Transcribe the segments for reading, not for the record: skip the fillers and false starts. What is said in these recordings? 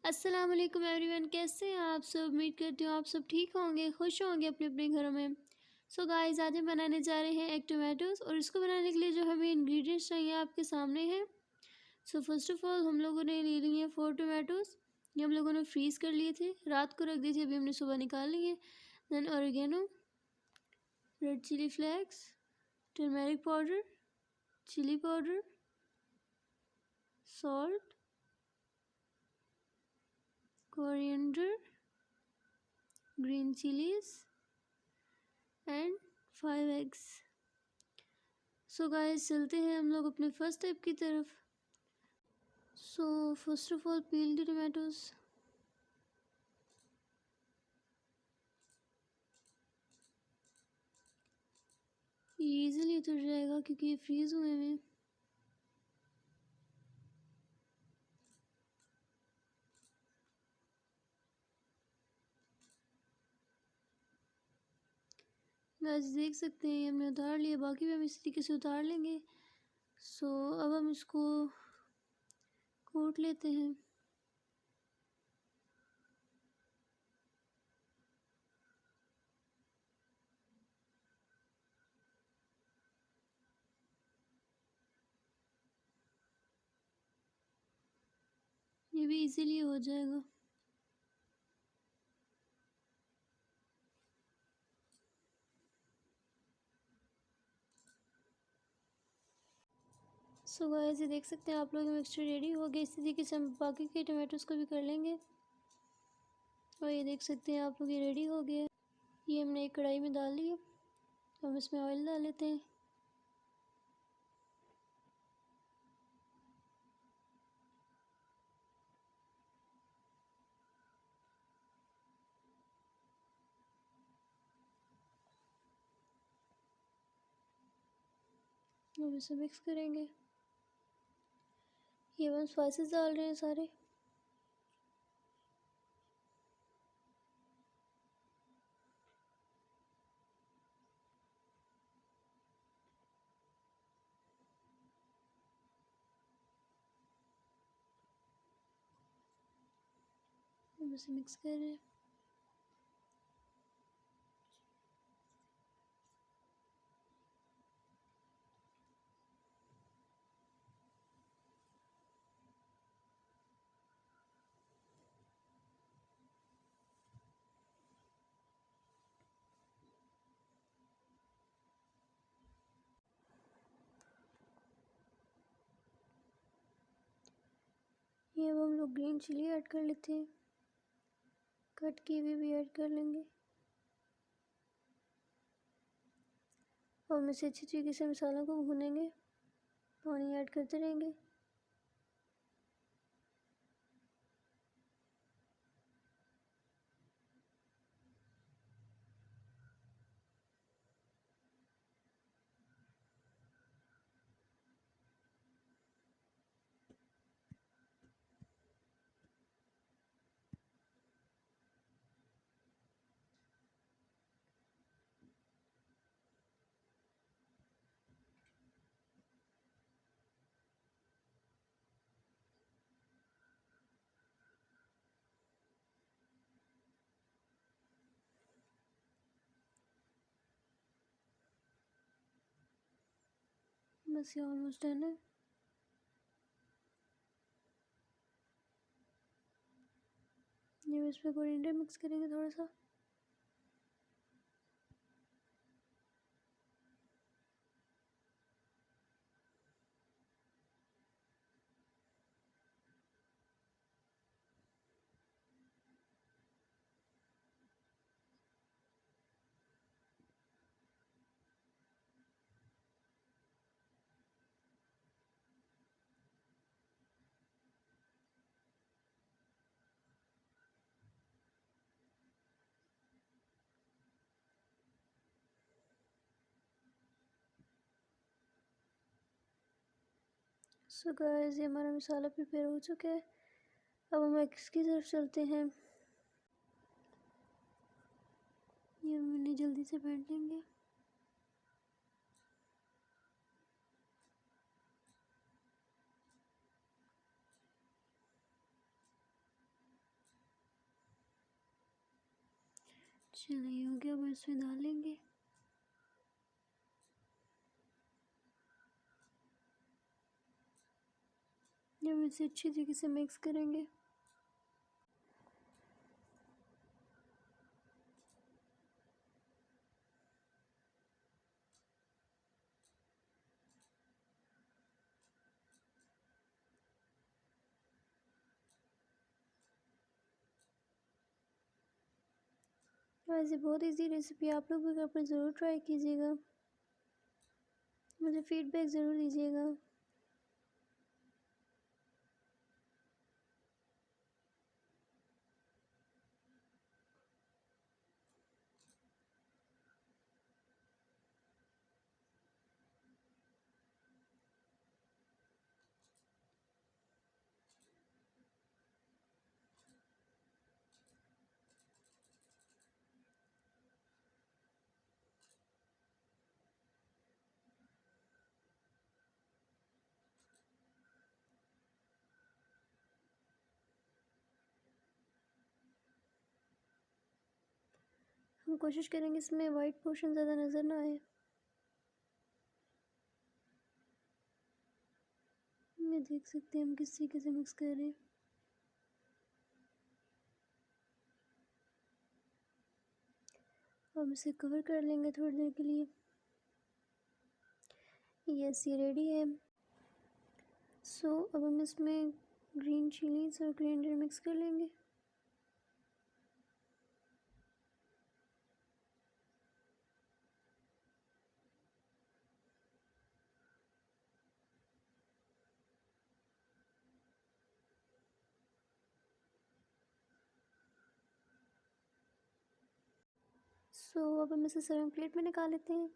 अस्सलाम वालेकुम एवरीवन, कैसे हैं आप सब। उम्मीद करती हूँ आप सब ठीक होंगे, खुश होंगे अपने अपने घरों में। सो गाइस, आज हम बनाने जा रहे हैं एग टोमेटोज़ और इसको बनाने के लिए जो हमें इंग्रेडिएंट्स चाहिए आपके सामने हैं। सो फर्स्ट ऑफ ऑल हम लोगों ने ले लिए हैं 4 टोमेटोज़। ये हम लोगों ने फ्रीज़ कर लिए थे, रात को रख दिए थे, अभी हमने सुबह निकाल लिए। Then oregano, red chilli flakes, turmeric powder, chilli powder, salt, coriander, green chillies and 5 eggs. So guys, चलते हैं हम लोग अपने फर्स्ट स्टेप की तरफ। So first of all peel the tomatoes. ये ईजिली उतर जाएगा क्योंकि ये फ्रीज हुए हैं। गाइस देख सकते हैं हमने उतार लिया, बाकी भी हम इस तरीके से उतार लेंगे। सो अब हम इसको कोट लेते हैं। ये भी इजीली हो जाएगा। सो गाइस, ये देख सकते हैं आप लोग, मिक्सचर रेडी हो गया। इसी तरीके से हम बाकी के टोमेटोज़ को भी कर लेंगे। और ये देख सकते हैं आप लोग, ये रेडी हो गया। ये हमने एक कढ़ाई में डाल लिया। हम इसमें ऑयल डाल लेते हैं। अब इसे मिक्स करेंगे। ये हम स्पाइसेस डाल रहे हैं सारे। हम इसे मिक्स कर रहे हैं। ये अब हम लोग ग्रीन चिली ऐड कर लेते हैं, कट की हुई भी ऐड कर लेंगे। और हम इसे अच्छी तरीके से मसालों को भूनेंगे, पानी ऐड करते रहेंगे। बस ये ऑलमोस्ट डन है। ये इसमें कोरिएंडर मिक्स करेंगे थोड़ा सा। सो गाइस, ये हमारा मसाला प्रिपेयर हो चुका है। अब हम एग्स की तरफ चलते हैं। ये हम इन्हें जल्दी से फेंट लेंगे। चलो ये हो गया, अब इसमें डाल लेंगे। अब इसे अच्छी तरीके से मिक्स करेंगे। वैसे बहुत इजी रेसिपी, आप लोग भी घर पर ज़रूर ट्राई कीजिएगा, मुझे फीडबैक ज़रूर दीजिएगा। हम कोशिश करेंगे इसमें वाइट पोर्शन ज़्यादा नज़र ना आए। ये देख सकते हैं हम किस तरीके से मिक्स कर रहे हैं। अब इसे कवर कर लेंगे थोड़ी देर के लिए। यस, ये रेडी है। सो अब हम इसमें ग्रीन चिलीज और ग्राइंडर मिक्स कर लेंगे। सो अब हम इसे सर्विंग प्लेट में निकाल लेते हैं।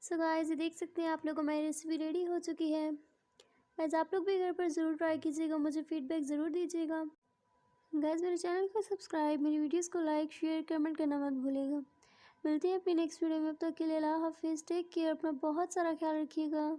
सो गाइस, ये देख सकते हैं आप लोगों को हमारी रेसिपी रेडी हो चुकी है। गाइस, आप लोग भी घर पर ज़रूर ट्राई कीजिएगा, मुझे फीडबैक ज़रूर दीजिएगा। गाइस, मेरे चैनल को सब्सक्राइब, मेरी वीडियोस को लाइक शेयर कमेंट करना मत भूलिएगा। मिलते हैं अपनी नेक्स्ट वीडियो में, अब तक के लिए अल्लाह हाफिज़, टेक केयर, अपना बहुत सारा ख्याल रखिएगा।